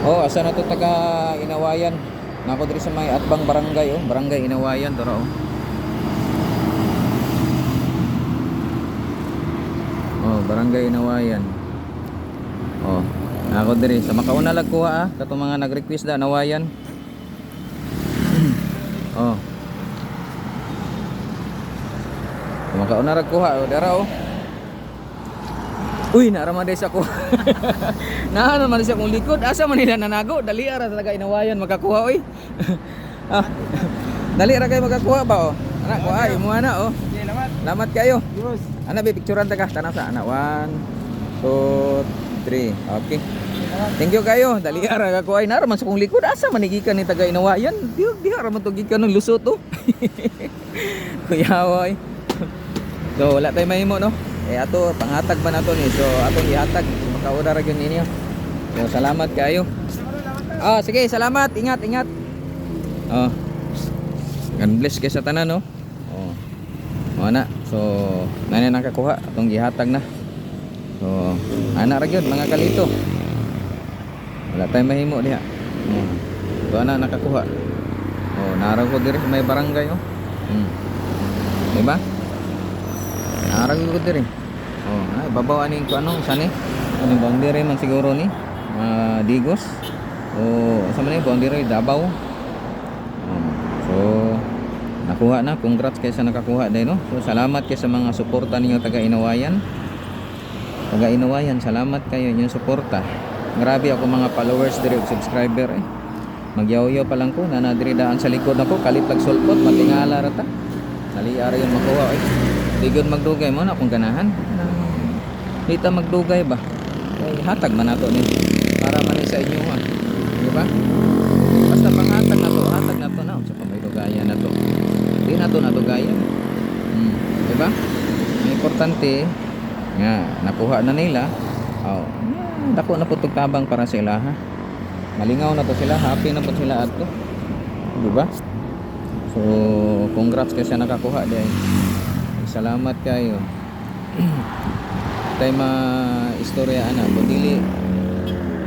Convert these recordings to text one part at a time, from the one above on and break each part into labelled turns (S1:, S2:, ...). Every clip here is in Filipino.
S1: Oh, asa na to taga Inawayan. Nako diri sa may Atbang Barangay oh, Barangay Inawayan to ra oh. Oh, Barangay Inawayan. Oh, nako diri sa makauna lag kuha katong mga nag-request da Nawayan. Oh. Makauna ra kuha oh, dara oh. Uy, naaraman din sa ko. Naano man siya kung likod. Asa man nila nanago? Dali ara talaga Inawayan makakuha oy. Ah. Dali ra kay makakuha ba oh. Ana ko ay mo ana oh.
S2: Salamat.
S1: Salamat kayo.
S2: Boss.
S1: Ana bi picturean ta ka tanang sa ana 1 2 3. Okay. Thank you kayo. Dali ara ka ko ay naaraman sa kung likod. Asa man gikan ni taga Inawayan? Di ara man to gikan ng Lusot oh. Kuya oy. So wala tay mahimo no. Eh ato pangatag man ato ni. So atong ihatag makaoda ra gyud ninyo. So salamat kayo. Ah sige, salamat. Ingat, ingat. Oh. God bless kay sa tanan no. Oh. Mo na. So nani nakakuha atong gihatag na. So ana ra gyud mga kalito. Wala tay mahimo diha. Oh. So ana nakakuha. Oh, naraw ko diri sa may barangay oh. Diba? Narag ko diri. Oh, ay babaw aning ko ano sani? Ano boundary man siguro ni? Digos. Oh, sa man ni boundary Davao. Oh, so nakuha na. Congrats kay sa nakakuha dai no. So salamat kay sa mga suporta ninyo taga Inawayan. Taga Inawayan, salamat kayo inyong suporta. Grabe ako mga followers diri ug subscriber eh. Magyaw-yaw pa lang ko na diri daan sa likod nako kalit lag sulpot matingala ra ta. Dali ara yung makuha eh. Digod magdugay mo na kung ganahan. Dita magdugay ba? Ay, hatag man nato ni. Para man sa inyo ha. Di ba? Basta panghatag na to, hatag na to na sa pamay na to. Di na to nadugayan. Di ba? Ang importante nga nakuha na nila. Oh, dako na putog tabang para sa ila ha. Malingaw na to sila, happy na po sila adto. Di ba? So, congrats kasi nakakuha din. Salamat kayo. Tay istorya ana ko dili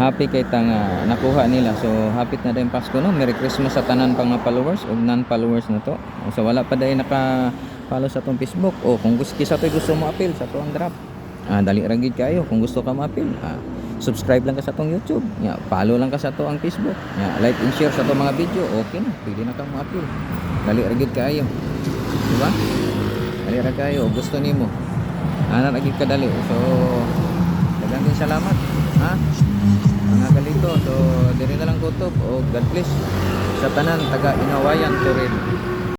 S1: happy kay tanga nakuha nila. So hapit na din Pasko no. Merry Christmas sa tanan pang mga followers ug non-followers na to. So wala pa dai naka-follow sa tong Facebook. O kung gusto gusto mo appeal sa to ang drop. Dali ra gid kayo kung gusto ka ma-appeal. Subscribe lang ka sa tong YouTube. Follow lang ka sa to ang Facebook. Like and share sa to mga video. Okay na, pwede na kang ma-appeal. Dali ra gid kayo. Di ba? Dali ra kayo gusto nimo. Ana lagi kadali. So daghang din salamat. Ha? Mga kalito. So diri na lang kutob o God bless sa tanan taga Inawayan Turin.